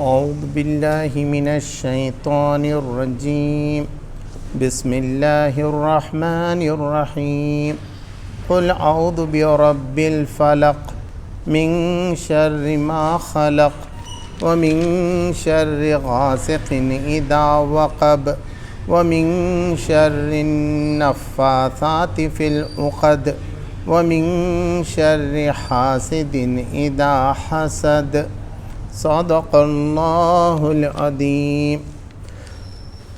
اعوذ باللہ من الشیطان الرجیم بسم اللہ الرحمن الرحیم قل اعوذ برب الفلق من شر ما خلق ومن شر غاسق اذا وقب ومن شر النفاثات في العقد ومن شر حاسد اذا حسد صدق اللہ العظیم۔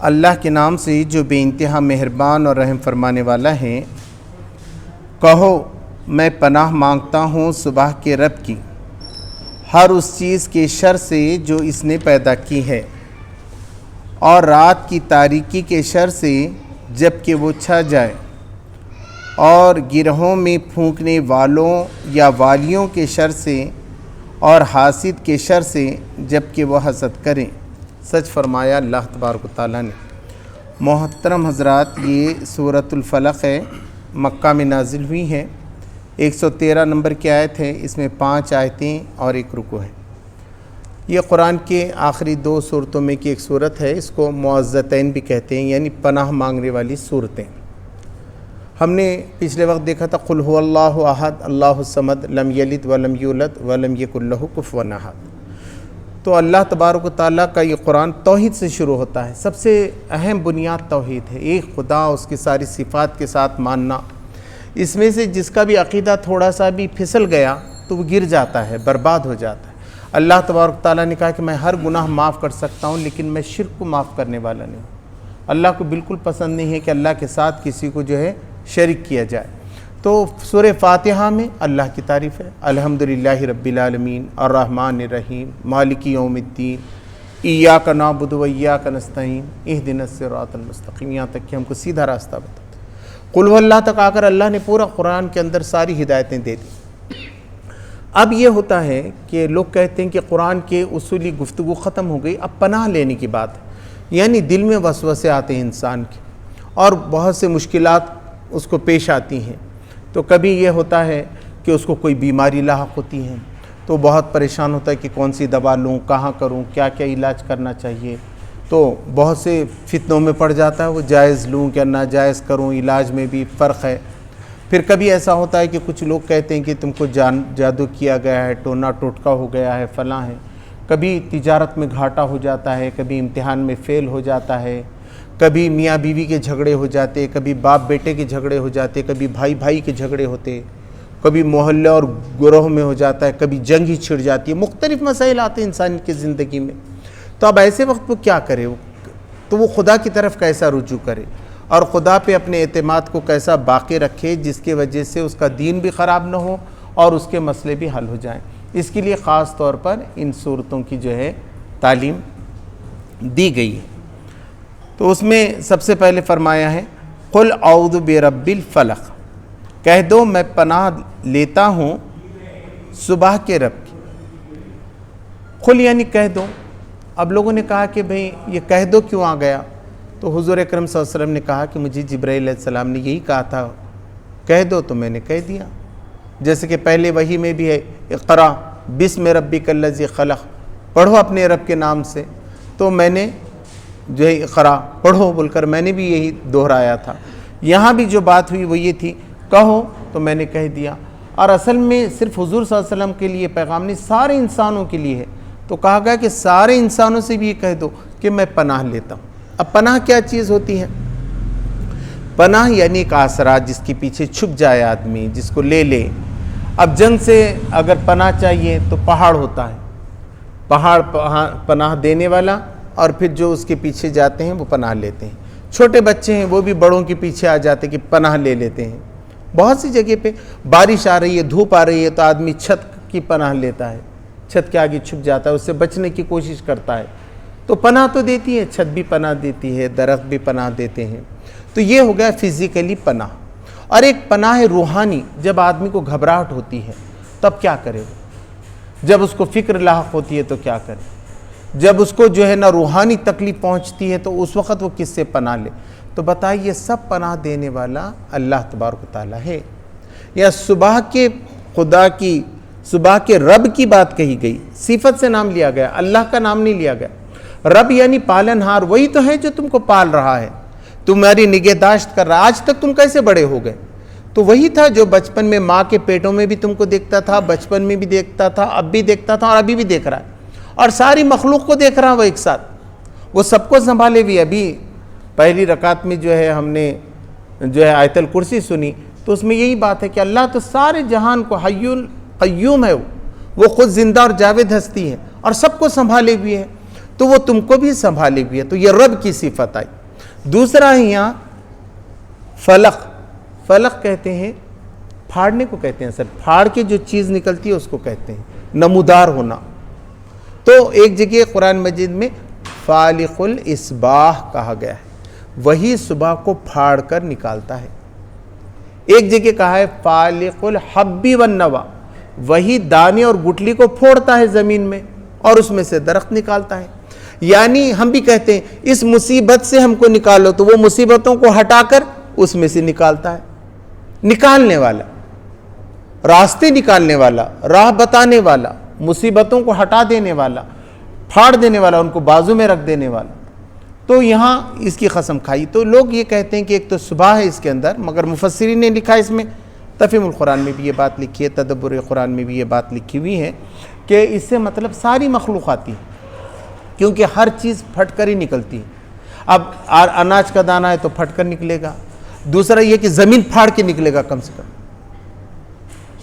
اللہ کے نام سے جو بے انتہا مہربان اور رحم فرمانے والا ہے۔ کہو میں پناہ مانگتا ہوں صبح کے رب کی، ہر اس چیز کے شر سے جو اس نے پیدا کی ہے، اور رات کی تاریکی کے شر سے جب کہ وہ چھا جائے، اور گرہوں میں پھونکنے والوں یا والیوں کے شر سے، اور حاسد کے شر سے جب کہ وہ حسد کریں۔ سچ فرمایا اللہ تبارک و تعالیٰ نے۔ محترم حضرات، یہ سورۃ الفلق ہے، مکہ میں نازل ہوئی ہے، 113 نمبر کی آیت ہے، اس میں 5 آیتیں اور 1 رکوع ہے۔ یہ قرآن کے آخری 2 سورتوں میں کی ایک سورت ہے، اس کو معوذتین بھی کہتے ہیں، یعنی پناہ مانگنے والی سورتیں۔ ہم نے پچھلے وقت دیکھا تھا قل هو اللہ احد اللہ الصمد لم یلد ولم یولد ولم یکن لہ کفوا احد۔ تو اللہ تبارک و تعالیٰ کا یہ قرآن توحید سے شروع ہوتا ہے، سب سے اہم بنیاد توحید ہے، ایک خدا، اس کی ساری صفات کے ساتھ ماننا۔ اس میں سے جس کا بھی عقیدہ تھوڑا سا بھی پھسل گیا تو وہ گر جاتا ہے، برباد ہو جاتا ہے۔ اللہ تبارک و تعالیٰ نے کہا کہ میں ہر گناہ معاف کر سکتا ہوں، لیکن میں شرک کو معاف کرنے والا نہیں ہوں۔ اللہ کو بالکل پسند نہیں ہے کہ اللہ کے ساتھ کسی کو جو ہے شریک کیا جائے۔ تو سورہ فاتحہ میں اللہ کی تعریف ہے، الحمدللہ رب العالمین الرحمن الرحیم مالک یوم الدین ایاک نعبد و ایاک نستعین اہدنا الصراط المستقیم، یہاں تک کہ ہم کو سیدھا راستہ بتاتے ہیں۔ قل هو اللہ تک آ کر اللہ نے پورا قرآن کے اندر ساری ہدایتیں دے دی۔ اب یہ ہوتا ہے کہ لوگ کہتے ہیں کہ قرآن کے اصولی گفتگو ختم ہو گئی، اب پناہ لینے کی بات ہے، یعنی دل میں وسوسے آتے ہیں انسان کے، اور بہت سے مشکلات اس کو پیش آتی ہیں۔ تو کبھی یہ ہوتا ہے کہ اس کو کوئی بیماری لاحق ہوتی ہے تو بہت پریشان ہوتا ہے کہ کون سی دوا لوں، کہاں کروں، کیا کیا علاج کرنا چاہیے، تو بہت سے فتنوں میں پڑ جاتا ہے، وہ جائز لوں کیا ناجائز کروں، علاج میں بھی فرق ہے۔ پھر کبھی ایسا ہوتا ہے کہ کچھ لوگ کہتے ہیں کہ تم کو جادو کیا گیا ہے، ٹونا ٹوٹکا ہو گیا ہے، فلاں ہے۔ کبھی تجارت میں گھاٹا ہو جاتا ہے، کبھی امتحان میں فیل ہو جاتا ہے، کبھی میاں بیوی کے جھگڑے ہو جاتے، کبھی باپ بیٹے کے جھگڑے ہو جاتے، کبھی بھائی بھائی کے جھگڑے ہوتے، کبھی محلے اور گروہ میں ہو جاتا ہے، کبھی جنگ ہی چھڑ جاتی ہے، مختلف مسائل آتے ہیں انسان کی زندگی میں۔ تو اب ایسے وقت وہ کیا کرے؟ تو وہ خدا کی طرف کیسا رجوع کرے، اور خدا پہ اپنے اعتماد کو کیسا باقی رکھے جس کی وجہ سے اس کا دین بھی خراب نہ ہو اور اس کے مسئلے بھی حل ہو جائیں۔ اس کے لیے خاص طور پر ان صورتوں کی جو ہے تعلیم دی گئی ہے۔ تو اس میں سب سے پہلے فرمایا ہے قل اعوذ برب الفلق، کہہ دو میں پناہ لیتا ہوں صبح کے رب کی۔ قل یعنی کہہ دو۔ اب لوگوں نے کہا کہ بھئی یہ کہہ دو کیوں آ گیا؟ تو حضور اکرم صلی اللہ علیہ وسلم نے کہا کہ مجھے جبرائیل علیہ السلام نے یہی کہا تھا کہہ دو، تو میں نے کہہ دیا۔ جیسے کہ پہلے وحی میں بھی ہے اقرا بسم ربک الذی خلق، پڑھو اپنے رب کے نام سے، تو میں نے جو ہے اقرا پڑھو بول کر میں نے بھی یہی دہرایا تھا۔ یہاں بھی جو بات ہوئی وہ یہ تھی کہو، تو میں نے کہہ دیا۔ اور اصل میں صرف حضور صلی اللہ علیہ وسلم کے لیے پیغام نہیں، سارے انسانوں کے لیے ہے۔ تو کہا گیا کہ سارے انسانوں سے بھی یہ کہہ دو کہ میں پناہ لیتا ہوں۔ اب پناہ کیا چیز ہوتی ہے؟ پناہ یعنی ایک آسرا جس کے پیچھے چھپ جائے آدمی، جس کو لے لے۔ اب جنگ سے اگر پناہ چاہیے تو پہاڑ ہوتا ہے، پہاڑ پناہ دینے والا، اور پھر جو اس کے پیچھے جاتے ہیں وہ پناہ لیتے ہیں۔ چھوٹے بچے ہیں وہ بھی بڑوں کے پیچھے آ جاتے کہ پناہ لے لیتے ہیں۔ بہت سی جگہ پہ بارش آ رہی ہے، دھوپ آ رہی ہے، تو آدمی چھت کی پناہ لیتا ہے، چھت کے آگے چھپ جاتا ہے، اس سے بچنے کی کوشش کرتا ہے۔ تو پناہ تو دیتی ہے، چھت بھی پناہ دیتی ہے، درخت بھی پناہ دیتے ہیں۔ تو یہ ہو گیا فزیکلی پناہ۔ اور ایک پناہ روحانی، جب آدمی کو گھبراہٹ ہوتی ہے تب کیا کرے وہ؟ جب اس کو فکر لاحق ہوتی ہے تو کیا کرے؟ جب اس کو جو ہے نا روحانی تکلیف پہنچتی ہے تو اس وقت وہ کس سے پناہ لے؟ تو بتائیے سب پناہ دینے والا اللہ تبارک و تعالیٰ ہے۔ یا صبح کے خدا کی صبح کے رب کی بات کہی گئی، صفت سے نام لیا گیا، اللہ کا نام نہیں لیا گیا۔ رب یعنی پالنہار، وہی تو ہے جو تم کو پال رہا ہے، تمہاری نگہداشت کر رہا ہے۔ آج تک تم کیسے بڑے ہو گئے؟ تو وہی تھا جو بچپن میں ماں کے پیٹوں میں بھی تم کو دیکھتا تھا، بچپن میں بھی دیکھتا تھا، اب بھی دیکھتا تھا اور ابھی بھی دیکھ رہا ہے، اور ساری مخلوق کو دیکھ رہا ہے وہ ایک ساتھ، وہ سب کو سنبھالے بھی۔ ابھی پہلی رکعت میں جو ہے ہم نے جو ہے آیت الکرسی سنی، تو اس میں یہی بات ہے کہ اللہ تو سارے جہان کو حی القیوم ہے، وہ خود زندہ اور جاوید ہستی ہے اور سب کو سنبھالے بھی ہے، تو وہ تم کو بھی سنبھالے بھی ہے۔ تو یہ رب کی صفت آئی۔ دوسرا ہے یہاں فلق، فلق کہتے ہیں پھاڑنے کو کہتے ہیں، سر پھاڑ کے جو چیز نکلتی ہے اس کو کہتے ہیں نمودار ہونا۔ تو ایک جگہ قرآن مجید میں فالق الاصباح کہا گیا ہے، وہی صبح کو پھاڑ کر نکالتا ہے۔ ایک جگہ کہا ہے فالق الحب والنوى، وہی دانے اور گٹلی کو پھوڑتا ہے زمین میں اور اس میں سے درخت نکالتا ہے۔ یعنی ہم بھی کہتے ہیں اس مصیبت سے ہم کو نکالو، تو وہ مصیبتوں کو ہٹا کر اس میں سے نکالتا ہے۔ نکالنے والا، راستے نکالنے والا، راہ بتانے والا، مصیبتوں کو ہٹا دینے والا، پھاڑ دینے والا، ان کو بازو میں رکھ دینے والا۔ تو یہاں اس کی قسم کھائی۔ تو لوگ یہ کہتے ہیں کہ ایک تو صبح ہے اس کے اندر، مگر مفسرین نے لکھا اس میں، تفہیم القرآن میں بھی یہ بات لکھی ہے، تدبر قرآن میں بھی یہ بات لکھی ہوئی ہے کہ اس سے مطلب ساری مخلوق آتی ہے، کیونکہ ہر چیز پھٹ کر ہی نکلتی ہے۔ اب اناج کا دانہ ہے تو پھٹ کر نکلے گا، دوسرا یہ کہ زمین پھاڑ کے نکلے گا کم سے کم۔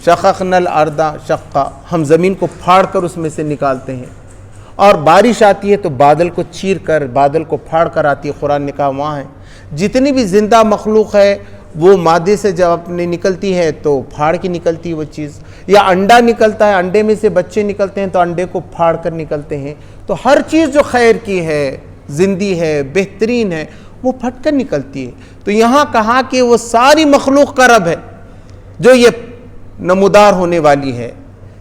شققنا الارض شقا، ہم زمین کو پھاڑ کر اس میں سے نکالتے ہیں، اور بارش آتی ہے تو بادل کو چیر کر، بادل کو پھاڑ کر آتی ہے۔ قرآن نے کہا وہاں ہے جتنی بھی زندہ مخلوق ہے وہ مادے سے جب اپنے نکلتی ہے تو پھاڑ کے نکلتی ہے وہ چیز، یا انڈا نکلتا ہے، انڈے میں سے بچے نکلتے ہیں تو انڈے کو پھاڑ کر نکلتے ہیں۔ تو ہر چیز جو خیر کی ہے، زندی ہے، بہترین ہے، وہ پھٹ کر نکلتی ہے۔ تو یہاں کہا کہ وہ ساری مخلوق کا رب ہے جو یہ نمودار ہونے والی ہے،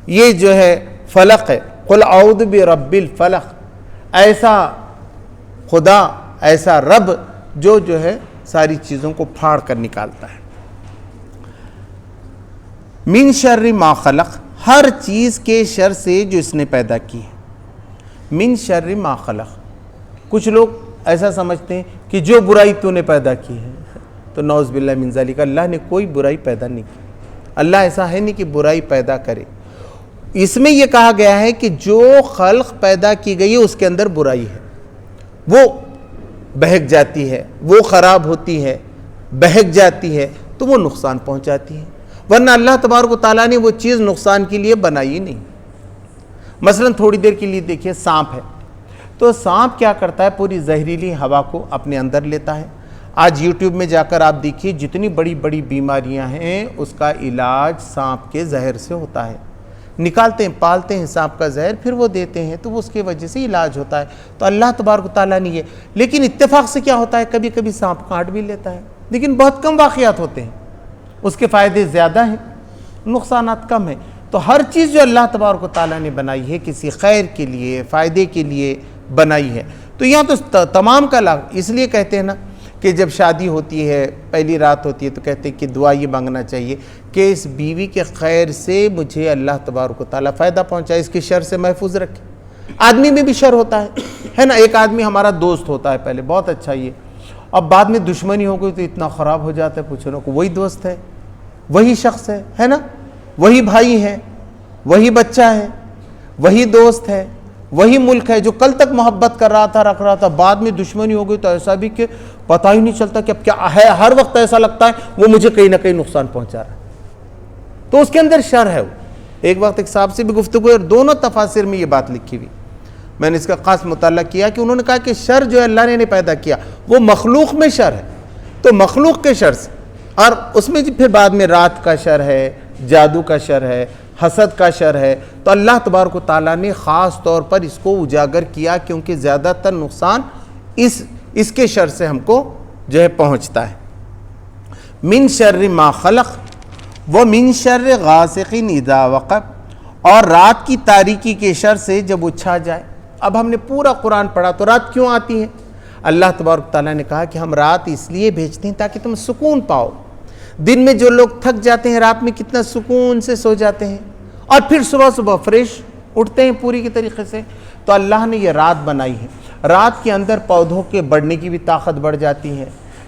یہ جو ہے فلق ہے۔ قل اعوذ برب الفلق، ایسا خدا، ایسا رب جو ہے ساری چیزوں کو پھاڑ کر نکالتا ہے۔ من شر ما خلق، ہر چیز کے شر سے جو اس نے پیدا کی ہے۔ من شر ما خلق، کچھ لوگ ایسا سمجھتے ہیں کہ جو برائی تو نے پیدا کی ہے، تو نعوذ باللہ من ذالک، اللہ نے کوئی برائی پیدا نہیں کی۔ اللہ ایسا ہے نہیں کہ برائی پیدا کرے۔ اس میں یہ کہا گیا ہے کہ جو خلق پیدا کی گئی ہے اس کے اندر برائی ہے، وہ بہک جاتی ہے، وہ خراب ہوتی ہے، بہک جاتی ہے تو وہ نقصان پہنچاتی ہے، ورنہ اللہ تبارک و تعالیٰ نے وہ چیز نقصان کے لیے بنائی نہیں۔ مثلا تھوڑی دیر کے لیے دیکھیے سانپ ہے، تو سانپ کیا کرتا ہے، پوری زہریلی ہوا کو اپنے اندر لیتا ہے۔ آج یوٹیوب میں جا کر آپ دیکھیے جتنی بڑی بڑی بیماریاں ہیں اس کا علاج سانپ کے زہر سے ہوتا ہے۔ نکالتے ہیں، پالتے ہیں سانپ کا زہر، پھر وہ دیتے ہیں تو وہ اس کی وجہ سے علاج ہوتا ہے۔ تو اللہ تبارک و تعالیٰ نے یہ، لیکن اتفاق سے کیا ہوتا ہے، کبھی کبھی سانپ کاٹ بھی لیتا ہے، لیکن بہت کم واقعات ہوتے ہیں، اس کے فائدے زیادہ ہیں، نقصانات کم ہیں۔ تو ہر چیز جو اللہ تبارک و تعالیٰ نے بنائی ہے کسی خیر کے لیے، فائدے کے لیے بنائی ہے۔ تو یہاں تو تمام کا لاغ، اس لیے کہتے ہیں نا کہ جب شادی ہوتی ہے، پہلی رات ہوتی ہے، تو کہتے ہیں کہ دعا یہ مانگنا چاہیے کہ اس بیوی کے خیر سے مجھے اللہ تبارک و تعالیٰ فائدہ پہنچائے، اس کی شر سے محفوظ رکھے۔ آدمی میں بھی شر ہوتا ہے نا، ایک آدمی ہمارا دوست ہوتا ہے پہلے بہت اچھا، یہ اب بعد میں دشمنی ہو گئی تو اتنا خراب ہو جاتا ہے، پوچھو نا کو وہی دوست ہے، وہی شخص ہے نا، وہی بھائی ہے، وہی بچہ ہے، وہی دوست ہے، وہی ملک ہے جو کل تک محبت کر رہا تھا، رکھ رہا تھا، بعد میں دشمنی ہو گئی تو ایسا بھی کہ پتہ ہی نہیں چلتا کہ اب کیا ہے، ہر وقت ایسا لگتا ہے وہ مجھے کہیں نہ کہیں نقصان پہنچا رہا ہے، تو اس کے اندر شر ہے۔ وہ ایک وقت ایک صاحب سے بھی گفتگو ہے اور دونوں تفاسیر میں یہ بات لکھی ہوئی، میں نے اس کا خاص مطالعہ کیا کہ انہوں نے کہا کہ شر جو اللہ نے پیدا کیا وہ مخلوق میں شر ہے، تو مخلوق کے شر سے، اور اس میں پھر بعد میں رات کا شر ہے، جادو کا شر ہے، حسد کا شر ہے، تو اللہ تبارک و تعالیٰ نے خاص طور پر اس کو اجاگر کیا کیونکہ زیادہ تر نقصان اس کے شر سے ہم کو جو ہے پہنچتا ہے۔ من شر ما خلق ومن شر غاسق اذا وقب، اور رات کی تاریکی کے شر سے جب وہ چھا جائے۔ اب ہم نے پورا قرآن پڑھا تو رات کیوں آتی ہے؟ اللہ تبارک تعالیٰ نے کہا کہ ہم رات اس لیے بھیجتے ہیں تاکہ تم سکون پاؤ۔ دن میں جو لوگ تھک جاتے ہیں رات میں کتنا سکون سے سو جاتے ہیں، اور پھر صبح صبح فریش اٹھتے ہیں پوری کی طریقے سے. تو اللہ نے یہ رات بنائی ہے. رات کے اندر پودوں کے بڑھنے کی بھی طاقت بڑھ جاتی ہے.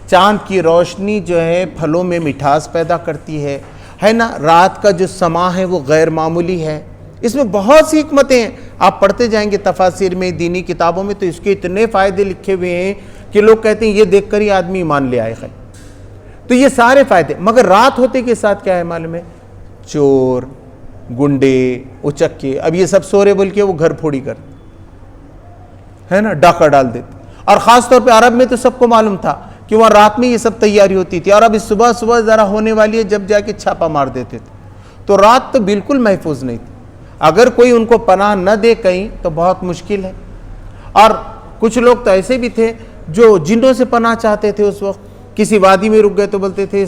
چاند کی روشنی جو ہے پھلوں میں مٹھاس پیدا کرتی ہے نا. رات کا جو سما ہے وہ غیر معمولی ہے. اس میں بہت سی حکمتیں ہیں. آپ پڑھتے جائیں گے تفاسیر میں, دینی کتابوں میں, تو اس کے اتنے فائدے لکھے ہوئے ہیں کہ لوگ کہتے ہیں یہ دیکھ کر ہی آدمی ایمان لے آئے. تو یہ سارے فائدے. مگر رات ہوتے کے ساتھ کیا ہے معلوم ہے؟ چور, گنڈے, اچکے, اب یہ سب سورے بول کے وہ گھر پھوڑی کرتے ہے نا, ڈاکہ ڈال دیتے. اور خاص طور پہ عرب میں تو سب کو معلوم تھا کہ وہاں رات میں یہ سب تیاری ہوتی تھی, اور اب اس صبح صبح ذرا ہونے والی ہے جب جا کے چھاپا مار دیتے تھے. تو رات تو بالکل محفوظ نہیں تھی. اگر کوئی ان کو پناہ نہ دے کہیں تو بہت مشکل ہے. اور کچھ لوگ تو ایسے بھی تھے جو جنوں سے پناہ چاہتے تھے. اس وقت کسی وادی میں رک گئے تو بولتے تھے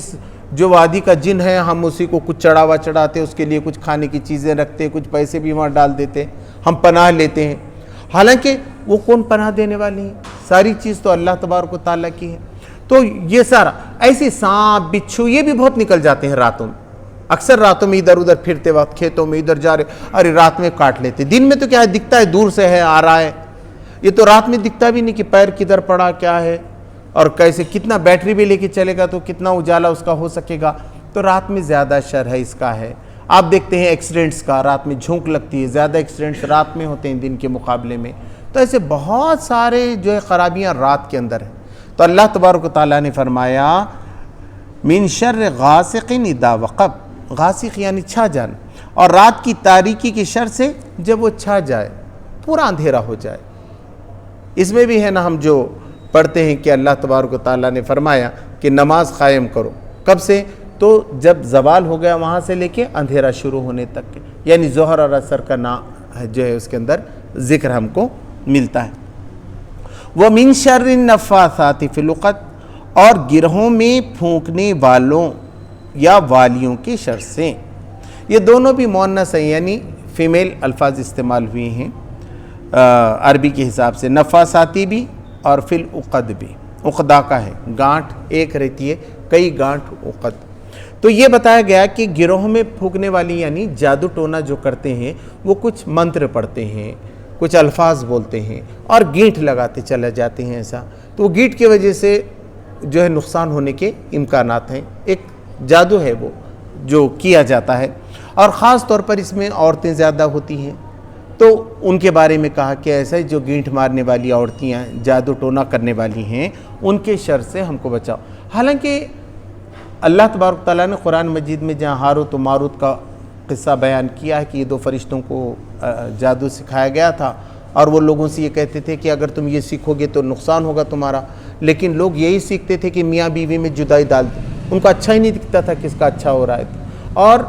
جو وادی کا جن ہے ہم اسی کو کچھ چڑھاوا چڑھاتے, اس کے لیے کچھ کھانے کی چیزیں رکھتے, کچھ پیسے بھی وہاں ڈال دیتے, ہم پناہ لیتے ہیں. حالانکہ وہ کون پناہ دینے والی ہیں؟ ساری چیز تو اللہ تبارک و تعالیٰ کی ہے. تو یہ سارا ایسے سانپ بچھو یہ بھی بہت نکل جاتے ہیں راتوں میں. اکثر راتوں میں ادھر ادھر پھرتے وقت کھیتوں میں ادھر جا رہے, ارے رات میں کاٹ لیتے. دن میں تو کیا ہے, دکھتا ہے دور سے ہے, آ رہا ہے. یہ تو رات میں دکھتا بھی نہیں کہ پیر کدھر پڑا, کیا ہے, اور کیسے, کتنا بیٹری بھی لے کے چلے گا تو کتنا اجالا اس کا ہو سکے گا. تو رات میں زیادہ شر ہے اس کا ہے. آپ دیکھتے ہیں ایکسیڈنٹس کا, رات میں جھونک لگتی ہے, زیادہ ایکسیڈنٹس رات میں ہوتے ہیں دن کے مقابلے میں. تو ایسے بہت سارے جو ہے خرابیاں رات کے اندر ہیں. تو اللہ تبارک و تعالیٰ نے فرمایا من شر غاسق اذا وقب, غاسق یعنی چھا جانا, اور رات کی تاریکی کی شر سے جب وہ چھا جائے, پورا اندھیرا ہو جائے. اس میں بھی ہے نا ہم جو پڑھتے ہیں کہ اللہ تبارک و تعالیٰ نے فرمایا کہ نماز قائم کرو. کب سے؟ تو جب زوال ہو گیا وہاں سے لے کے اندھیرا شروع ہونے تک, یعنی ظہر اور عصر کا نام جو ہے اس کے اندر ذکر ہم کو ملتا ہے. وَمِن شَرِّ النَّفَّاثَاتِ فِي الْعُقَدِ, اور گرہوں میں پھونکنے والوں یا والیوں کی شر سے. یہ دونوں بھی مؤنث ہیں, یعنی فیمیل الفاظ استعمال ہوئے ہیں عربی کے حساب سے. نفاساتی بھی اور فی العقد بھی. عقدہ کا ہے, گانٹھ ایک رہتی ہے, کئی گانٹھ عقد. تو یہ بتایا گیا کہ گروہ میں پھونکنے والی یعنی جادو ٹونا جو کرتے ہیں وہ کچھ منتر پڑھتے ہیں, کچھ الفاظ بولتے ہیں اور گینٹ لگاتے چلے جاتے ہیں ایسا. تو وہ گینٹ کی وجہ سے جو ہے نقصان ہونے کے امکانات ہیں. ایک جادو ہے وہ جو کیا جاتا ہے, اور خاص طور پر اس میں عورتیں زیادہ ہوتی ہیں. تو ان کے بارے میں کہا کہ ایسا جو گینٹ مارنے والی عورتیں جادو ٹونا کرنے والی ہیں ان کے شر سے ہم کو بچاؤ. حالانکہ اللہ تبارک تعالیٰ نے قرآن مجید میں جہاں ہاروت و ماروت کا قصہ بیان کیا ہے کہ یہ دو فرشتوں کو جادو سکھایا گیا تھا, اور وہ لوگوں سے یہ کہتے تھے کہ اگر تم یہ سیکھو گے تو نقصان ہوگا تمہارا. لیکن لوگ یہی سیکھتے تھے کہ میاں بیوی میں جدائی ڈال دیں. ان کو اچھا ہی نہیں دکھتا تھا کس کا اچھا ہو رہا ہے. اور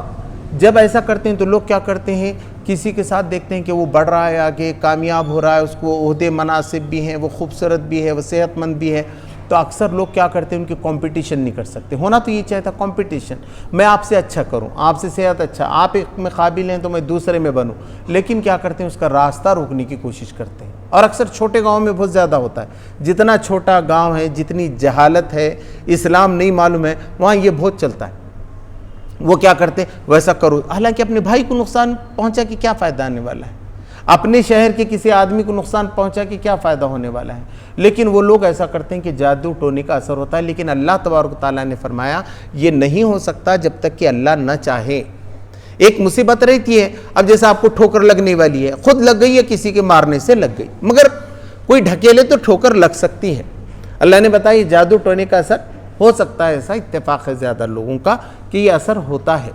جب ایسا کرتے ہیں تو لوگ کیا کرتے ہیں, کسی کے ساتھ دیکھتے ہیں کہ وہ بڑھ رہا ہے, آگے کامیاب ہو رہا ہے, اس کو عہدے مناصب بھی ہیں, وہ خوبصورت بھی ہے, وہ صحت مند بھی ہے, تو اکثر لوگ کیا کرتے ہیں ان کی کمپٹیشن نہیں کر سکتے. ہونا تو یہ چاہتا کمپٹیشن, میں آپ سے اچھا کروں, آپ سے صحت اچھا, آپ ایک میں قابل ہیں تو میں دوسرے میں بنوں. لیکن کیا کرتے ہیں اس کا راستہ روکنے کی کوشش کرتے ہیں. اور اکثر چھوٹے گاؤں میں بہت زیادہ ہوتا ہے. جتنا چھوٹا گاؤں ہے, جتنی جہالت ہے, اسلام نہیں معلوم ہے, وہاں یہ بہت چلتا ہے. وہ کیا کرتے ہیں ویسا کرو, حالانکہ اپنے بھائی کو نقصان پہنچا کہ کیا فائدہ آنے والا ہے, اپنے شہر کے کسی آدمی کو نقصان پہنچا کہ کیا فائدہ ہونے والا ہے. لیکن وہ لوگ ایسا کرتے ہیں کہ جادو ٹونے کا اثر ہوتا ہے. لیکن اللہ تبارک تعالیٰ نے فرمایا یہ نہیں ہو سکتا جب تک کہ اللہ نہ چاہے. ایک مصیبت رہتی ہے, اب جیسا آپ کو ٹھوکر لگنے والی ہے, خود لگ گئی ہے, کسی کے مارنے سے لگ گئی, مگر کوئی ڈھکیلے تو ٹھوکر لگ سکتی ہے. اللہ نے بتایا یہ جادو ٹونے کا اثر ہو سکتا ہے. ایسا اتفاق ہے زیادہ لوگوں کا کہ یہ اثر ہوتا ہے.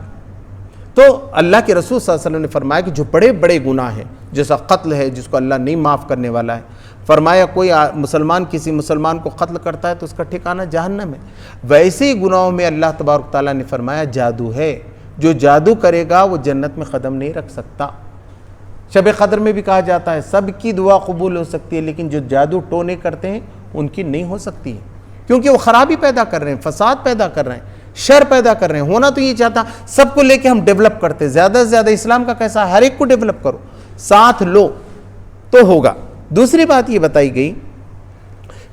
تو اللہ کے رسول صلی اللہ علیہ وسلم نے فرمایا کہ جو بڑے بڑے گناہ ہیں, جیسا قتل ہے جس کو اللہ نہیں معاف کرنے والا ہے, فرمایا کوئی مسلمان کسی مسلمان کو قتل کرتا ہے تو اس کا ٹھکانہ جہنم ہے. ویسے ہی گناہوں میں اللہ تبارک تعالیٰ نے فرمایا جادو ہے, جو جادو کرے گا وہ جنت میں قدم نہیں رکھ سکتا. شب قدر میں بھی کہا جاتا ہے سب کی دعا قبول ہو سکتی ہے, لیکن جو جادو ٹونے کرتے ہیں ان کی نہیں ہو سکتی ہے, کیونکہ وہ خرابی پیدا کر رہے ہیں, فساد پیدا کر رہے ہیں, شر پیدا کر رہے ہیں. ہونا تو یہ چاہتا سب کو لے کے ہم ڈیولپ کرتے, زیادہ سے زیادہ اسلام کا کیسا ہر ایک کو ڈیولپ کرو, ساتھ لو تو ہوگا. دوسری بات یہ بتائی گئی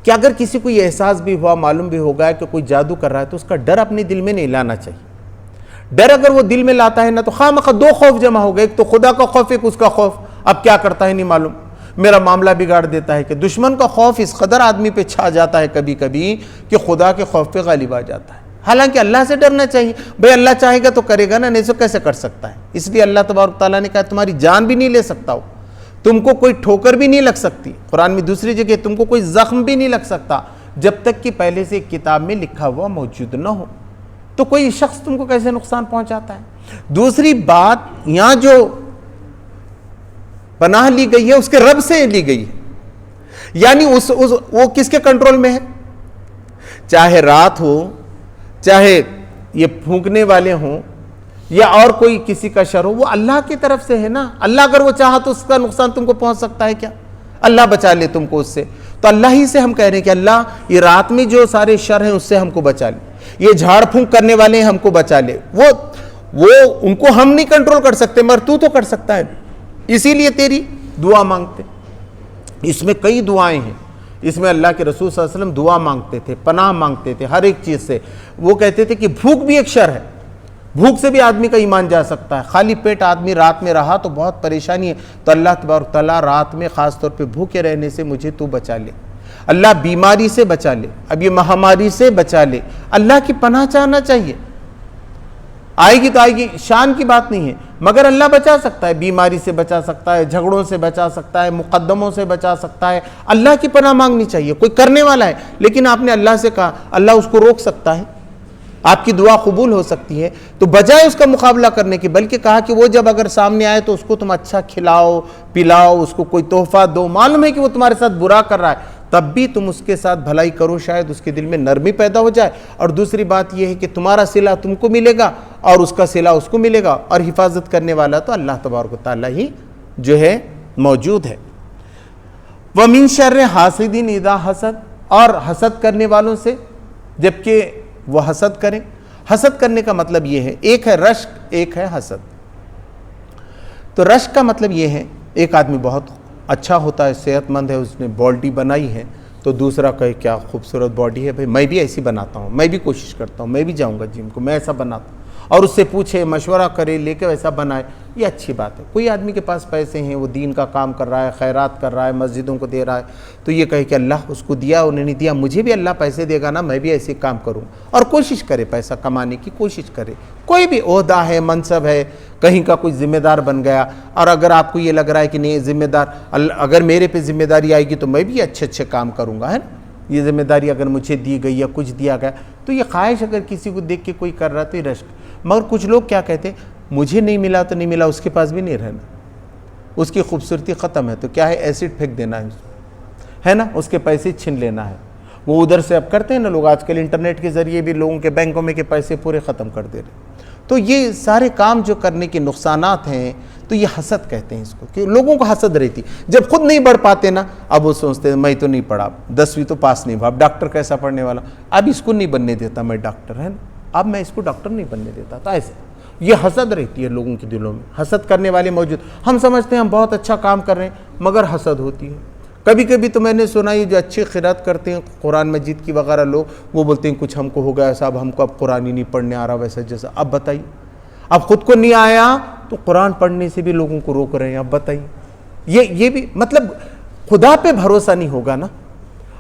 کہ اگر کسی کو یہ احساس بھی ہوا, معلوم بھی ہوگا کہ کوئی جادو کر رہا ہے, تو اس کا ڈر اپنے دل میں نہیں لانا چاہیے. ڈر اگر وہ دل میں لاتا ہے نا تو خواہ دو خوف جمع ہو گئے، ایک تو خدا کا خوف، ایک اس کا خوف. اب کیا کرتا ہے نہیں معلوم، میرا معاملہ بگاڑ دیتا ہے. کہ دشمن کا خوف اس قدر آدمی پہ چھا جاتا ہے کبھی کبھی کہ خدا کے خوف پہ غالب آ جاتا ہے. حالانکہ اللہ سے ڈرنا چاہیے، بھئی اللہ چاہے گا تو کرے گا نا، نہیں تو کیسے کر سکتا ہے. اس لیے اللہ تبارک تعالیٰ نے کہا تمہاری جان بھی نہیں لے سکتا ہو، تم کو کوئی ٹھوکر بھی نہیں لگ سکتی. قرآن میں دوسری جگہ تم کو کوئی زخم بھی نہیں لگ سکتا جب تک کہ پہلے سے ایک کتاب میں لکھا ہوا موجود نہ ہو. تو کوئی شخص تم کو کیسے نقصان پہنچاتا ہے. دوسری بات، یہاں جو پناہ لی گئی ہے اس کے رب سے لی گئی ہے، یعنی وہ کس کے کنٹرول میں ہے؟ چاہے رات ہو، چاہے یہ پھونکنے والے ہوں، یا اور کوئی کسی کا شر ہو، وہ اللہ کی طرف سے ہے نا. اللہ اگر وہ چاہا تو اس کا نقصان تم کو پہنچ سکتا ہے کیا؟ اللہ بچا لے تم کو اس سے. تو اللہ ہی سے ہم کہہ رہے ہیں کہ اللہ یہ رات میں جو سارے شر ہیں اس سے ہم کو بچا لے، یہ جھاڑ پھونک کرنے والے ہیں ہم کو بچا لے. وہ ان کو ہم نہیں کنٹرول کر سکتے مگر تو کر سکتا ہے، اسی لیے تیری دعا مانگتے. اس میں کئی دعائیں ہیں، اس میں اللہ کے رسول صلی اللہ علیہ وسلم دعا مانگتے تھے، پناہ مانگتے تھے ہر ایک چیز سے. وہ کہتے تھے کہ بھوک بھی ایک شر ہے، بھوک سے بھی آدمی کا ایمان جا سکتا ہے. خالی پیٹ آدمی رات میں رہا تو بہت پریشانی ہے. تو اللہ تبارک تعالیٰ رات میں خاص طور پہ بھوکے رہنے سے مجھے تو بچا لے. اللہ بیماری سے بچا لے، اب یہ مہاماری سے بچا لے. اللہ کی پناہ چاہنا چاہیے. آئے گی تو آئے گی، شان کی بات نہیں ہے، مگر اللہ بچا سکتا ہے، بیماری سے بچا سکتا ہے، جھگڑوں سے بچا سکتا ہے، مقدموں سے بچا سکتا ہے. اللہ کی پناہ مانگنی چاہیے. کوئی کرنے والا ہے لیکن آپ نے اللہ سے کہا، اللہ اس کو روک سکتا ہے، آپ کی دعا قبول ہو سکتی ہے. تو بجائے اس کا مقابلہ کرنے کے بلکہ کہا کہ وہ جب اگر سامنے آئے تو اس کو تم اچھا کھلاؤ پلاؤ، اس کو کوئی تحفہ دو. معلوم ہے کہ وہ تمہارے ساتھ برا کر رہا ہے، تب بھی تم اس کے ساتھ بھلائی کرو، شاید اس کے دل میں نرمی پیدا ہو جائے. اور دوسری بات یہ ہے کہ تمہارا صلہ تم کو ملے گا اور اس کا صلہ اس کو ملے گا. اور حفاظت کرنے والا تو اللہ تبارک و تعالیٰ ہی جو ہے موجود ہے. وَمِن شَرِّ حَاسِدٍ إِذَا حَسَدَ، اور حسد کرنے والوں سے جبکہ وہ حسد کریں. حسد کرنے کا مطلب یہ ہے، ایک ہے رشک، ایک ہے حسد. تو رشک کا مطلب یہ ہے ایک آدمی بہت اچھا ہوتا ہے، صحت مند ہے، اس نے باڈی بنائی ہے، تو دوسرا کہے کیا خوبصورت باڈی ہے، بھائی میں بھی ایسی بناتا ہوں، میں بھی کوشش کرتا ہوں، میں بھی جاؤں گا جم کو، میں ایسا بناتا ہوں. اور اس سے پوچھے، مشورہ کرے، لے کے ویسا بنائے. یہ اچھی بات ہے. کوئی آدمی کے پاس پیسے ہیں، وہ دین کا کام کر رہا ہے، خیرات کر رہا ہے، مسجدوں کو دے رہا ہے، تو یہ کہے کہ اللہ اس کو دیا، انہیں نہیں دیا، مجھے بھی اللہ پیسے دے گا نا، میں بھی ایسے کام کروں. اور کوشش کرے، پیسہ کمانے کی کوشش کرے. کوئی بھی عہدہ ہے، منصب ہے، کہیں کا کوئی ذمہ دار بن گیا، اور اگر آپ کو یہ لگ رہا ہے کہ نہیں ذمہ دار، اگر میرے پہ ذمہ داری آئے گی تو میں بھی اچھے کام کروں گا، ہے نا. یہ ذمہ داری اگر مجھے دی گئی یا کچھ دیا گیا، تو یہ خواہش اگر کسی کو دیکھ کے کوئی کر رہا تو یہ رشک. مگر کچھ لوگ کیا کہتے ہیں، مجھے نہیں ملا تو نہیں ملا، اس کے پاس بھی نہیں رہنا، اس کی خوبصورتی ختم ہے تو کیا ہے، ایسڈ پھینک دینا ہے نا، اس کے پیسے چھین لینا ہے. وہ ادھر سے اب کرتے ہیں نا لوگ، آج کل انٹرنیٹ کے ذریعے بھی لوگوں کے بینکوں میں کے پیسے پورے ختم کر دے رہے. تو یہ سارے کام جو کرنے کے نقصانات ہیں، تو یہ حسد کہتے ہیں اس کو، کہ لوگوں کو حسد رہتی. جب خود نہیں بڑھ پاتے نا، اب وہ سوچتے ہیں میں تو نہیں پڑھا، 10ویں تو پاس نہیں ہوا، اب ڈاکٹر کیسا پڑھنے والا، اب اس کو نہیں بننے دیتا میں ڈاکٹر، ہے نا، اب میں اس کو ڈاکٹر نہیں بننے دیتا. تو ایسے یہ حسد رہتی ہے لوگوں کے دلوں میں. حسد کرنے والے موجود. ہم سمجھتے ہیں ہم بہت اچھا کام کر رہے ہیں، مگر حسد ہوتی ہے. کبھی کبھی تو میں نے سنا یہ جو اچھی قرات کرتے ہیں قرآن مجید کی وغیرہ لوگ، وہ بولتے ہیں کچھ ہم کو ہو گیا صاحب، ہم کو اب قرآن ہی نہیں پڑھنے آ رہا ویسا جیسا. اب بتائیے، اب خود کو نہیں آیا تو قرآن پڑھنے سے بھی لوگوں کو روک رہے ہیں. اب بتائیے، یہ بھی مطلب خدا پہ بھروسہ نہیں ہوگا نا.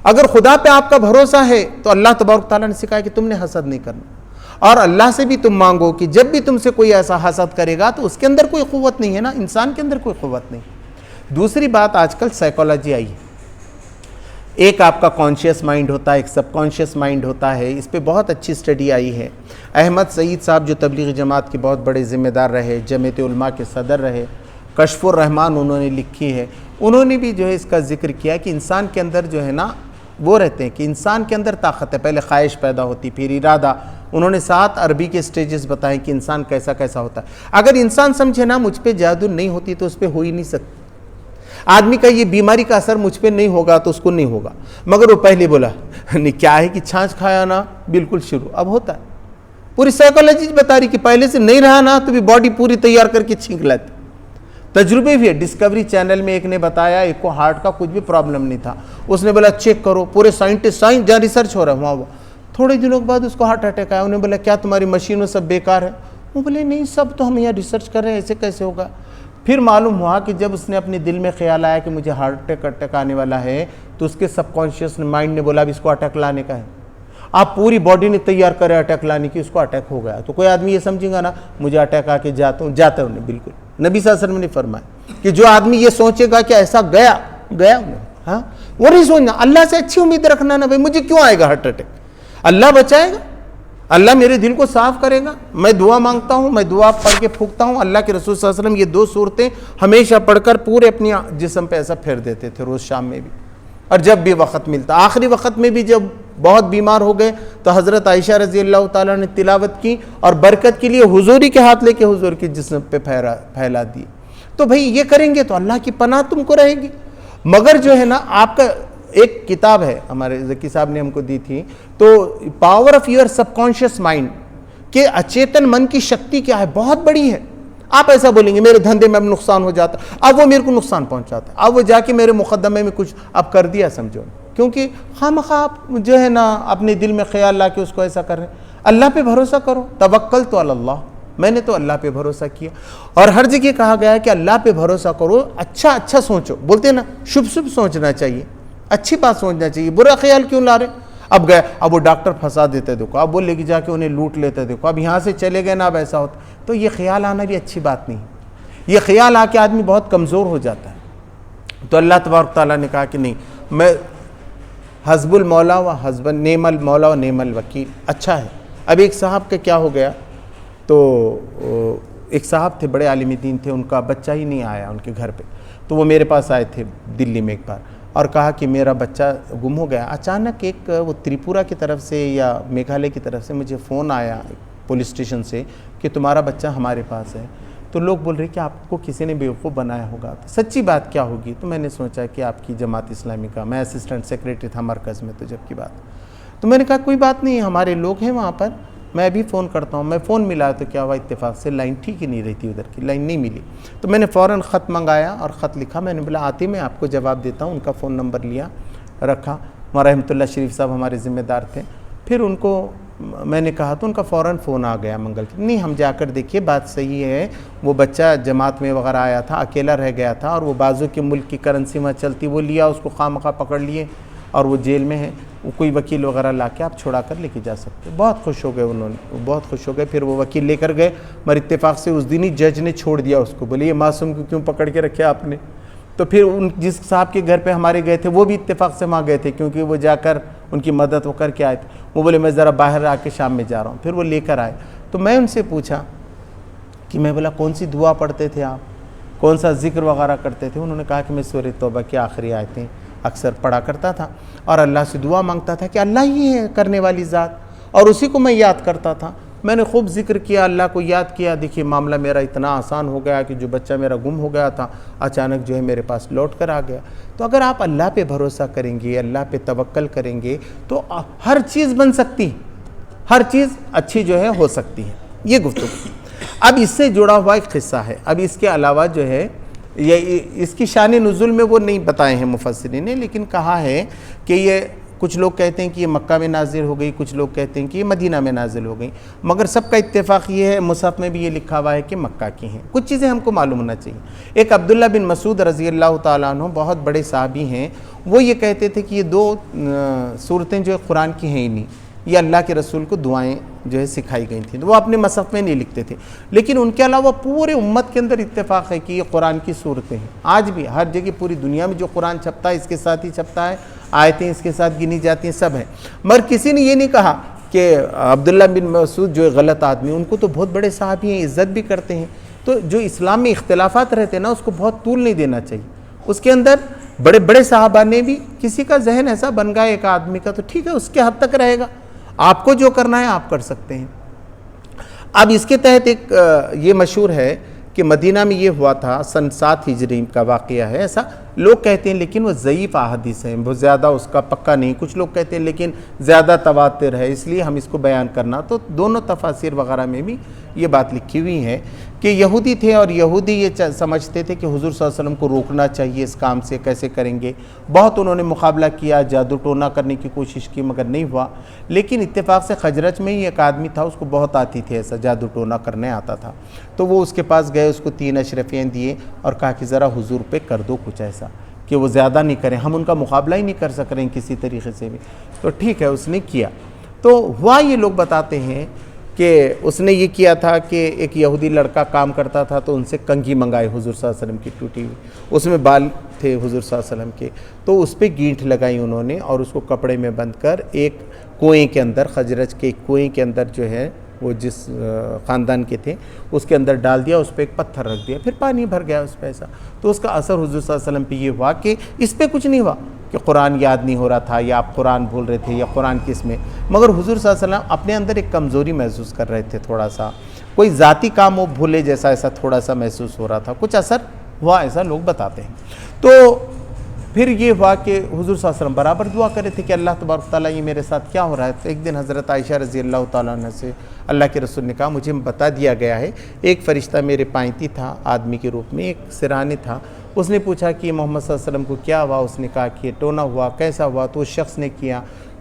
اگر خدا پہ آپ کا بھروسہ ہے تو اللہ تبارک تعالیٰ نے سکھایا کہ تم نے حسد نہیں کرنا. اور اللہ سے بھی تم مانگو کہ جب بھی تم سے کوئی ایسا حسد کرے گا تو اس کے اندر کوئی قوت نہیں ہے نا، انسان کے اندر کوئی قوت نہیں. دوسری بات، آج کل سائیکالوجی آئی ہے. ایک آپ کا کانشیس مائنڈ ہوتا ہے، ایک سب کانشیس مائنڈ ہوتا ہے. اس پہ بہت اچھی اسٹڈی آئی ہے. احمد سعید صاحب جو تبلیغی جماعت کے بہت بڑے ذمہ دار رہے، جمعیت علماء کے صدر رہے، کشف الرحمان انہوں نے لکھی ہے. انہوں نے بھی جو ہے اس کا ذکر کیا کہ انسان کے اندر جو ہے نا، وہ رہتے ہیں کہ انسان کے اندر طاقت ہے. پہلے خواہش پیدا ہوتی، پھر ارادہ. انہوں نے 7 عربی کے سٹیجز بتائیں کہ انسان کیسا کیسا ہوتا ہے. اگر انسان سمجھے نا مجھ پہ جادو نہیں ہوتی تو اس پہ ہو ہی نہیں سکتی. آدمی کا یہ بیماری کا اثر مجھ پہ نہیں ہوگا تو اس کو نہیں ہوگا. مگر وہ پہلے بولا نہیں، کیا ہے کہ چھانچ کھایا نا بالکل شروع، اب ہوتا ہے. پوری سائیکالوجی بتا رہی کہ پہلے سے نہیں رہا نا تو بھی باڈی پوری تیار کر کے چھینک لاتی. تجربے بھی ہے. ڈسکوری چینل میں ایک نے بتایا، ایک کو ہارٹ کا کچھ بھی پرابلم نہیں تھا. اس نے بولا چیک کرو، پورے سائنٹسٹ سائنس جہاں ریسرچ ہو رہا ہے وہاں. تھوڑے دنوں کے بعد اس کو ہارٹ اٹیک آیا. انہوں نے بولا کیا تمہاری مشینوں سب بیکار ہے؟ وہ بولے نہیں سب تو ہم یہاں ریسرچ کر رہے ہیں، ایسے کیسے ہوگا؟ پھر معلوم ہوا کہ جب اس نے اپنے دل میں خیال آیا کہ مجھے ہارٹ اٹیک آنے والا ہے، تو اس کے سب کانشیس مائنڈ نے بولا اب اس کو اٹیک لانے کا ہے، آپ پوری باڈی نے تیار کرے اٹیک لانے کی، اس کو اٹیک ہو گیا۔ تو کوئی آدمی یہ سمجھے گا نا مجھے اٹیک آ کے جاتا ہوں، جاتا ہے انہیں، بالکل نبی صلی اللہ علیہ وسلم نے فرمایا کہ جو آدمی یہ سوچے گا کہ ایسا گیا انہیں، ہاں وہ نہیں سوچنا، اللہ سے اچھی امید رکھنا نا، بھائی مجھے کیوں آئے گا ہارٹ اٹیک، اللہ بچائے گا، اللہ میرے دل کو صاف کرے گا، میں دعا مانگتا ہوں، میں دعا پڑھ کے پھونکتا ہوں۔ اللہ کے رسول صلی اللہ علیہ وسلم یہ 2 صورتیں ہمیشہ پڑھ کر پورے اپنی جسم پہ ایسا پھیر دیتے تھے، روز شام میں بھی، اور جب بھی وقت ملتا۔ آخری وقت میں بھی جب بہت بیمار ہو گئے تو حضرت عائشہ رضی اللہ تعالیٰ نے تلاوت کی اور برکت کے لیے حضوری کے ہاتھ لے کے حضور کے جسم پہ پھیلا دی۔ تو بھائی یہ کریں گے تو اللہ کی پناہ تم کو رہے گی۔ مگر جو ہے نا آپ کا ایک کتاب ہے ہمارے ذکی صاحب نے ہم کو دی تھی، تو power of your sub conscious mind, کہ اچیتن من کی شکتی کیا ہے، بہت بڑی ہے۔ آپ ایسا بولیں گے میرے دھندے میں اب نقصان ہو جاتا، اب وہ میرے کو نقصان پہنچاتا ہے، اب وہ جا کے میرے مقدمے میں کچھ اب کر دیا سمجھو، کیونکہ خواہ آپ جو ہے نا اپنے دل میں خیال لا کے اس کو ایسا کر رہے ہیں۔ اللہ پہ بھروسہ کرو، توکلت علی اللہ، میں نے تو اللہ پہ بھروسہ کیا۔ اور ہر جگہ کہا گیا ہے کہ اللہ پہ بھروسہ کرو، اچھا سوچو، بولتے ہیں نا شبھ سوچنا چاہیے، اچھی بات سوچنا چاہیے، برا خیال کیوں لا رہے؟ اب گئے، اب وہ ڈاکٹر پھنسا دیتے دیکھو، اب وہ لے کے جا کے انہیں لوٹ لیتے دیکھو، اب یہاں سے چلے گئے نا اب ایسا ہوتا، تو یہ خیال آنا بھی اچھی بات نہیں، یہ خیال آ کے آدمی بہت کمزور ہو جاتا ہے۔ تو اللہ تبارک تعالیٰ نے کہا کہ نہیں، میں حسب المولا و حسب نعم المولا و نعم الوکیل، اچھا ہے۔ اب ایک صاحب کا کیا ہو گیا، تو ایک صاحب تھے، بڑے عالم دین تھے، ان کا بچہ ہی نہیں آیا ان کے گھر پہ، تو وہ میرے پاس آئے تھے دلی میں ایک بار، اور کہا کہ میرا بچہ گم ہو گیا۔ اچانک ایک وہ تریپورہ کی طرف سے یا میگھالیہ کی طرف سے مجھے فون آیا پولیس اسٹیشن سے کہ تمہارا بچہ ہمارے پاس ہے۔ تو لوگ بول رہے کہ آپ کو کسی نے بیوقوف بنایا ہوگا، تو سچی بات کیا ہوگی؟ تو میں نے سوچا کہ آپ کی جماعت اسلامی کا، میں اسسٹنٹ سیکریٹری تھا مرکز میں، تو جب کی بات، تو میں نے کہا کوئی بات نہیں، ہمارے لوگ ہیں وہاں پر، میں ابھی فون کرتا ہوں۔ میں فون ملا تو کیا ہوا، اتفاق سے لائن ٹھیک ہی نہیں رہتی، ادھر کی لائن نہیں ملی، تو میں نے فوراً خط منگایا اور خط لکھا، میں نے بولا آتے میں آپ کو جواب دیتا ہوں۔ ان کا فون نمبر لیا، رکھا، وہاں رحمۃ اللہ شریف صاحب ہمارے ذمہ دار تھے، پھر ان کو میں نے کہا تو ان کا فوراً فون آ گیا منگل کی، نہیں ہم جا کر دیکھیے بات صحیح ہے، وہ بچہ جماعت میں وغیرہ آیا تھا، اکیلا رہ گیا تھا، اور وہ بازو کے ملک کی کرنسی وہاں چلتی، وہ لیا، اس کو خواہ مخواہ پکڑ لیے اور وہ جیل میں ہے، وہ کوئی وکیل وغیرہ لا کے آپ چھڑا کر لے کے جا سکتے۔ بہت خوش ہو گئے انہوں نے، وہ بہت خوش ہو گئے، پھر وہ وکیل لے کر گئے، مگر اتفاق سے اس دن ہی جج نے چھوڑ دیا اس کو، بولے یہ معصوم کو کیوں پکڑ کے رکھے آپ نے؟ تو پھر ان جس صاحب کے گھر پہ ہمارے گئے تھے وہ بھی اتفاق سے وہاں گئے تھے، کیونکہ وہ جا کر ان کی مدد وہ کر کے آئے تھے۔ وہ بولے میں ذرا باہر آ کے شام میں جا رہا ہوں، پھر وہ لے کر آئے۔ تو میں ان سے پوچھا کہ میں بولا کون سی دعا پڑھتے تھے آپ، کون سا ذکر وغیرہ کرتے تھے؟ انہوں نے کہا کہ میں سورہ توبہ کی آخری آیتیں اکثر پڑھا کرتا تھا اور اللہ سے دعا مانگتا تھا کہ اللہ ہی ہے کرنے والی ذات، اور اسی کو میں یاد کرتا تھا۔ میں نے خوب ذکر کیا، اللہ کو یاد کیا، دیکھیے معاملہ میرا اتنا آسان ہو گیا کہ جو بچہ میرا گم ہو گیا تھا اچانک جو ہے میرے پاس لوٹ کر آ گیا۔ تو اگر آپ اللہ پہ بھروسہ کریں گے، اللہ پہ توکل کریں گے، تو ہر چیز بن سکتی، ہر چیز اچھی جو ہے ہو سکتی ہے۔ یہ گفتگو اب اس سے جڑا ہوا ایک قصہ ہے۔ اب اس کے علاوہ جو ہے یہ اس کی شان نزول میں وہ نہیں بتائے ہیں مفسرین نے، لیکن کہا ہے کہ یہ کچھ لوگ کہتے ہیں کہ یہ مکہ میں نازل ہو گئی، کچھ لوگ کہتے ہیں کہ یہ مدینہ میں نازل ہو گئی، مگر سب کا اتفاق یہ ہے، مصحف میں بھی یہ لکھا ہوا ہے کہ مکہ کی ہیں۔ کچھ چیزیں ہم کو معلوم ہونا چاہیے۔ ایک عبداللہ بن مسعود رضی اللہ تعالیٰ عنہ بہت بڑے صحابی ہیں، وہ یہ کہتے تھے کہ یہ 2 صورتیں جو قرآن کی ہیں ہی نہیں، یہ اللہ کے رسول کو دعائیں جو ہے سکھائی گئی تھیں، وہ اپنے مصحف میں نہیں لکھتے تھے، لیکن ان کے علاوہ پورے امت کے اندر اتفاق ہے کہ یہ قرآن کی صورتیں ہیں۔ آج بھی ہر جگہ پوری دنیا میں جو قرآن چھپتا ہے اس کے ساتھ ہی چھپتا ہے، آیتیں اس کے ساتھ گنی جاتی ہیں، سب ہیں۔ مگر کسی نے یہ نہیں کہا کہ عبداللہ بن مسعود جو غلط آدمی، ان کو تو بہت بڑے صحابی ہیں، عزت بھی کرتے ہیں۔ تو جو اسلام میں اختلافات رہتے ہیں نا، اس کو بہت طول نہیں دینا چاہیے۔ اس کے اندر بڑے بڑے صحابہ نے بھی، کسی کا ذہن ایسا بن گیا ایک آدمی کا، تو ٹھیک ہے اس کے حد تک رہے گا، آپ کو جو کرنا ہے آپ کر سکتے ہیں۔ اب اس کے تحت ایک یہ مشہور ہے کہ مدینہ میں یہ ہوا تھا، سن 7 ہجری کا واقعہ ہے، ایسا لوگ کہتے ہیں، لیکن وہ ضعیف احادیث ہیں، بہت زیادہ اس کا پکا نہیں۔ کچھ لوگ کہتے ہیں لیکن زیادہ تواتر ہے، اس لیے ہم اس کو بیان کرنا۔ تو دونوں تفاسیر وغیرہ میں بھی یہ بات لکھی ہوئی ہے کہ یہودی تھے اور یہودی یہ سمجھتے تھے کہ حضور صلی اللہ علیہ وسلم کو روکنا چاہیے اس کام سے، کیسے کریں گے. بہت انہوں نے مقابلہ کیا، جادو ٹونا کرنے کی کوشش کی مگر نہیں ہوا. لیکن اتفاق سے خزرج میں ہی ایک آدمی تھا، اس کو بہت آتی تھی ایسا جادو ٹونا کرنے آتا تھا. تو وہ اس کے پاس گئے، اس کو 3 اشرفیاں دیے اور کہا کہ ذرا حضور پہ کر دو کچھ ایسا کہ وہ زیادہ نہیں کریں، ہم ان کا مقابلہ ہی نہیں کر سک رہے ہیں کسی طریقے سے بھی. تو ٹھیک ہے، اس نے کیا. تو ہوا یہ لوگ بتاتے ہیں کہ اس نے یہ کیا تھا کہ ایک یہودی لڑکا کام کرتا تھا تو ان سے کنگھی منگائے حضور صلی اللہ علیہ وسلم کی ٹوٹی ہوئی، اس میں بال تھے حضور صلی اللہ علیہ وسلم کے. تو اس پہ گینٹھ لگائی انہوں نے اور اس کو کپڑے میں بند کر ایک کنویں کے اندر، خزرج کے ایک کنویں کے اندر جو ہے وہ جس خاندان کے تھے اس کے اندر ڈال دیا، اس پہ ایک پتھر رکھ دیا، پھر پانی بھر گیا اس پہ ایسا. تو اس کا اثر حضور صلی اللہ علیہ وسلم پہ یہ ہوا کہ اس پہ کچھ نہیں ہوا کہ قرآن یاد نہیں ہو رہا تھا یا آپ قرآن بھول رہے تھے یا قرآن کس میں، مگر حضور صلی اللہ علیہ وسلم اپنے اندر ایک کمزوری محسوس کر رہے تھے، تھوڑا سا کوئی ذاتی کام وہ بھولے جیسا ایسا تھوڑا سا محسوس ہو رہا تھا، کچھ اثر ہوا ایسا لوگ بتاتے ہیں. تو پھر یہ ہوا کہ حضور صلی اللہ علیہ وسلم برابر دعا کرے تھے کہ اللہ تبارک تعالیٰ یہ میرے ساتھ کیا ہو رہا ہے. تو ایک دن حضرت عائشہ رضی اللہ تعالیٰ عنہ سے اللہ کے رسول نے کہا مجھے بتا دیا گیا ہے ایک فرشتہ میرے پائنتی تھا آدمی کے روپ میں، ایک سرانے تھا. اس نے پوچھا کہ محمد صلی اللہ علیہ وسلم کو کیا ہوا؟ اس نے کہا کہ ٹونا ہوا. کیسا ہوا؟ تو اس شخص نے کیا.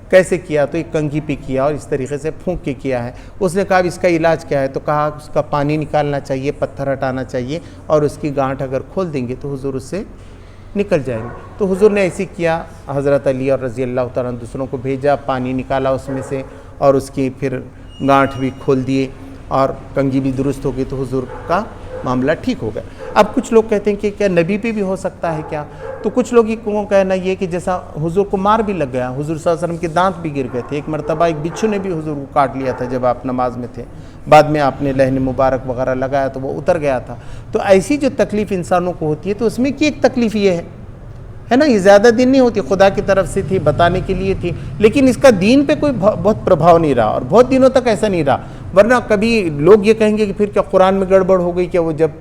کیسے کیا؟ تو ایک کنگھی پہ کیا اور اس طریقے سے پھونک کے کیا ہے. اس نے کہا اس کا علاج کیا ہے؟ تو کہا اس کا پانی نکالنا چاہیے، پتھر ہٹانا چاہیے اور اس کی گانٹھ اگر کھول دیں گے تو حضور اس سے نکل جائیں گے. تو حضور نے ایسے کیا. حضرت علی اور رضی اللہ تعالیٰ دوسروں کو بھیجا، پانی نکالا اس میں سے اور اس کی پھر گانٹھ بھی کھول دیے اور کنگھی بھی درست ہو گئی. تو حضور کا معاملہ ٹھیک ہو گیا. اب کچھ لوگ کہتے ہیں کہ کیا نبی پہ بھی ہو سکتا ہے کیا؟ تو کچھ لوگ کو کہنا یہ کہ جیسا حضور کو مار بھی لگ گیا، حضور صلی اللہ علیہ وسلم کے دانت بھی گر گئے تھے. ایک مرتبہ ایک بچھو نے بھی حضور کو کاٹ لیا تھا جب آپ نماز میں تھے، بعد میں آپ نے لہن مبارک وغیرہ لگایا تو وہ اتر گیا تھا. تو ایسی جو تکلیف انسانوں کو ہوتی ہے تو اس میں کی ایک تکلیف یہ ہے نا، یہ زیادہ دن نہیں ہوتی، خدا کی طرف سے تھی، بتانے کے لیے تھی، لیکن اس کا دین پہ کوئی بہت پربھاؤ نہیں رہا اور بہت دنوں تک ایسا نہیں رہا. ورنہ کبھی لوگ یہ کہیں گے کہ پھر کیا قرآن میں گڑبڑ ہو گئی کیا؟ وہ جب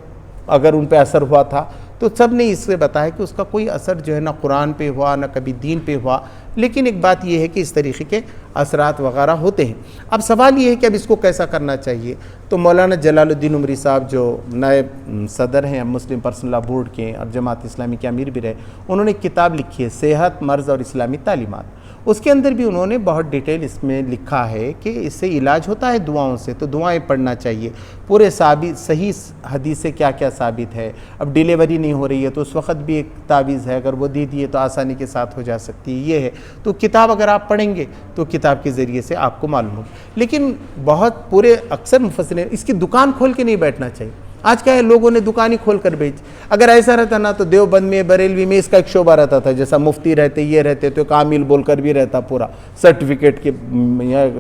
اگر ان پہ اثر ہوا تھا تو سب نے اس سے بتایا کہ اس کا کوئی اثر جو ہے نہ قرآن پہ ہوا نہ کبھی دین پہ ہوا. لیکن ایک بات یہ ہے کہ اس طریقے کے اثرات وغیرہ ہوتے ہیں. اب سوال یہ ہے کہ اب اس کو کیسا کرنا چاہیے؟ تو مولانا جلال الدین عمری صاحب جو نائب صدر ہیں مسلم پرسنل لاء بورڈ کے اور جماعت اسلامی کے امیر بھی رہے، انہوں نے کتاب لکھی ہے صحت، مرض اور اسلامی تعلیمات. اس کے اندر بھی انہوں نے بہت ڈیٹیل اس میں لکھا ہے کہ اس سے علاج ہوتا ہے دعاؤں سے، تو دعائیں پڑھنا چاہیے. پورے صحیح حدیث سے کیا کیا ثابت ہے. اب ڈیلیوری نہیں ہو رہی ہے تو اس وقت بھی ایک تعویذ ہے، اگر وہ دے دیے تو آسانی کے ساتھ ہو جا سکتی ہے، یہ ہے. تو کتاب اگر آپ پڑھیں گے تو کتاب کے ذریعے سے آپ کو معلوم ہوگا. لیکن بہت پورے اکثر مفسرین اس کی دکان کھول کے نہیں بیٹھنا چاہیے. آج کیا ہے، لوگوں نے دکان ہی کھول کر بیچ. اگر ایسا رہتا نا تو دیوبند میں، بریلوی میں اس کا ایک شعبہ رہتا تھا، جیسا مفتی رہتے یہ رہتے تو کامل بول کر بھی رہتا، پورا سرٹیفکیٹ کے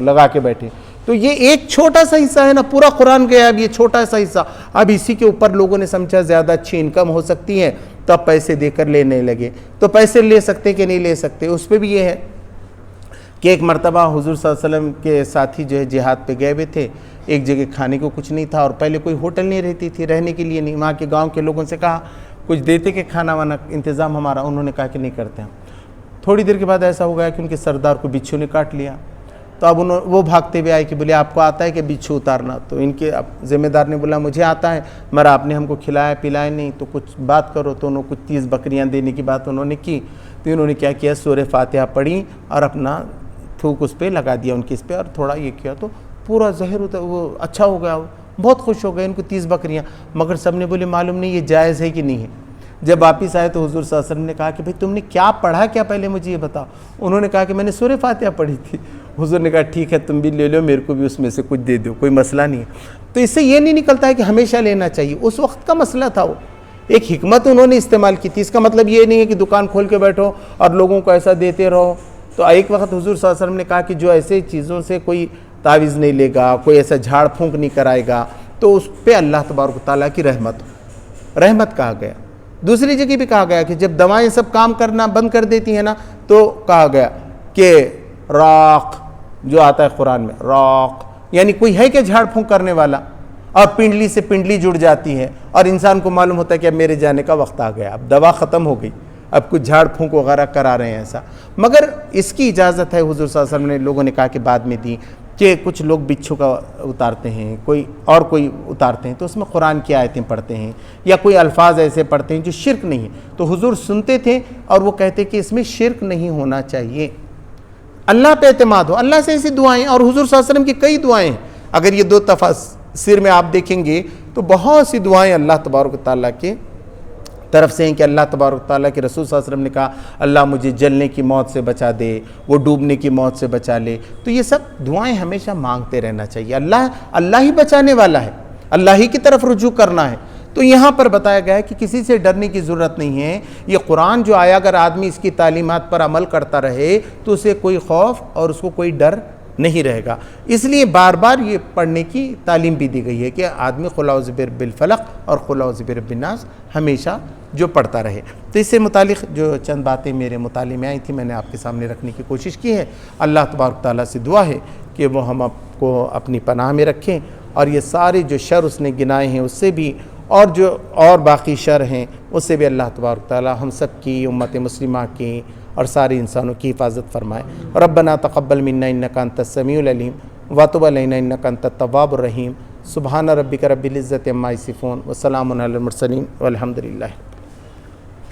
لگا کے بیٹھے. تو یہ ایک چھوٹا سا حصہ ہے نا، پورا قرآن گیا اب یہ چھوٹا سا حصہ. اب اسی کے اوپر لوگوں نے سمجھا زیادہ اچھی انکم ہو سکتی ہے تو اب پیسے دے کر لینے لگے. تو پیسے لے سکتے کہ نہیں لے سکتے، اس پہ بھی یہ ہے کہ ایک مرتبہ حضور صلی اللہ علیہ وسلم کے ساتھی جو ہے جہاد پہ گئے ہوئے تھے. ایک جگہ کھانے کو کچھ نہیں تھا اور پہلے کوئی ہوٹل نہیں رہتی تھی، رہنے کے لیے نہیں. وہاں کے گاؤں کے لوگوں سے کہا کچھ دیتے کہ کھانا وانا انتظام ہمارا. انہوں نے کہا کہ نہیں کرتے ہم. تھوڑی دیر کے بعد ایسا ہو گیا کہ ان کے سردار کو بچھو نے کاٹ لیا. تو اب وہ بھاگتے ہوئے آئے کہ بولے آپ کو آتا ہے کہ بچھو اتارنا؟ تو ان کے ذمہ دار نے بولا مجھے آتا ہے، مگر آپ نے ہم کو کھلایا پلایا نہیں، تو کچھ بات کرو. تو انہوں کچھ 30 بکریاں دینے کی بات انہوں نے کی. تو انہوں نے کیا کیا، سورہ فاتحہ پڑھی اور اپنا تھوک اس پہ لگا دیا ان کے اس پہ اور تھوڑا یہ کیا تو پورا زہر ہوتا وہ اچھا ہو گیا. بہت خوش ہو گئے ان کو 30 بکریاں. مگر سب نے بولے معلوم نہیں یہ جائز ہے کہ نہیں ہے. جب واپس آئے تو حضور صلی اللہ علیہ وسلم نے کہا کہ بھئی تم نے کیا پڑھا کیا، پہلے مجھے یہ بتاؤ. انہوں نے کہا کہ میں نے سورہ فاتحہ پڑھی تھی. حضور نے کہا ٹھیک ہے تم بھی لے لو، میرے کو بھی اس میں سے کچھ دے دو، کوئی مسئلہ نہیں ہے. تو اس سے یہ نہیں نکلتا ہے کہ ہمیشہ لینا چاہیے، اس وقت کا مسئلہ تھا. وہ ایک حکمت انہوں نے استعمال کی تھی. اس کا مطلب یہ نہیں ہے کہ دکان کھول کے بیٹھو اور لوگوں کو ایسا دیتے رہو. تو ایک وقت حضور صلی اللہ علیہ وسلم نے کہا کہ جو ایسے چیزوں سے کوئی تعویذ نہیں لے گا، کوئی ایسا جھاڑ پھونک نہیں کرائے گا تو اس پہ اللہ تبارک و تعالیٰ کی رحمت کہا گیا. دوسری جگہ بھی کہا گیا کہ جب دوائیں سب کام کرنا بند کر دیتی ہیں نا تو کہا گیا کہ راق جو آتا ہے قرآن میں، راق یعنی کوئی ہے کہ جھاڑ پھونک کرنے والا، اور پنڈلی سے پنڈلی جڑ جاتی ہے اور انسان کو معلوم ہوتا ہے کہ اب میرے جانے کا وقت آ گیا، اب دوا ختم ہو گئی، اب کچھ جھاڑ پھونک وغیرہ کرا رہے ہیں ایسا. مگر اس کی اجازت ہے، حضور صلی اللہ علیہ وسلم نے لوگوں نے کہا کہ بعد میں دی. کہ کچھ لوگ بچھو کا اتارتے ہیں، کوئی اتارتے ہیں، تو اس میں قرآن کی آیتیں پڑھتے ہیں یا کوئی الفاظ ایسے پڑھتے ہیں جو شرک نہیں ہے، تو حضور سنتے تھے اور وہ کہتے کہ اس میں شرک نہیں ہونا چاہیے، اللہ پہ اعتماد ہو۔ اللہ سے ایسی دعائیں، اور حضور صلی اللہ علیہ وسلم کی کئی دعائیں ہیں، اگر یہ دو تفاسیر میں آپ دیکھیں گے تو بہت سی دعائیں اللہ تبارک و تعالیٰ کے طرف سے ہیں کہ اللہ تبارک و تعالیٰ کے رسول صلی اللہ علیہ وسلم نے کہا اللہ مجھے جلنے کی موت سے بچا دے، وہ ڈوبنے کی موت سے بچا لے۔ تو یہ سب دعائیں ہمیشہ مانگتے رہنا چاہیے، اللہ ہی بچانے والا ہے، اللہ ہی کی طرف رجوع کرنا ہے۔ تو یہاں پر بتایا گیا ہے کہ کسی سے ڈرنے کی ضرورت نہیں ہے، یہ قرآن جو آیا اگر آدمی اس کی تعلیمات پر عمل کرتا رہے تو اسے کوئی خوف اور اس کو کوئی ڈر نہیں رہے گا۔ اس لیے بار بار یہ پڑھنے کی تعلیم بھی دی گئی ہے کہ آدمی قل اعوذ برب الفلق اور قل اعوذ برب الناس ہمیشہ جو پڑھتا رہے۔ تو اس سے متعلق جو چند باتیں میرے مطالعے میں آئی تھیں میں نے آپ کے سامنے رکھنے کی کوشش کی ہے۔ اللہ تبارک تعالیٰ سے دعا ہے کہ وہ ہم آپ کو اپنی پناہ میں رکھیں، اور یہ سارے جو شر اس نے گنائے ہیں اس سے بھی، اور باقی شر ہیں اس سے بھی اللہ تبارک تعالیٰ ہم سب کی، امت مسلمہ کی اور سارے انسانوں کی حفاظت فرمائے۔ ربنا تقبل منا انک انت السمیع العلیم وتب علینا انک انت التواب الرحیم۔ سبحان ربک رب العزۃ عما یصفون وسلام علی المرسلین والحمد للہ۔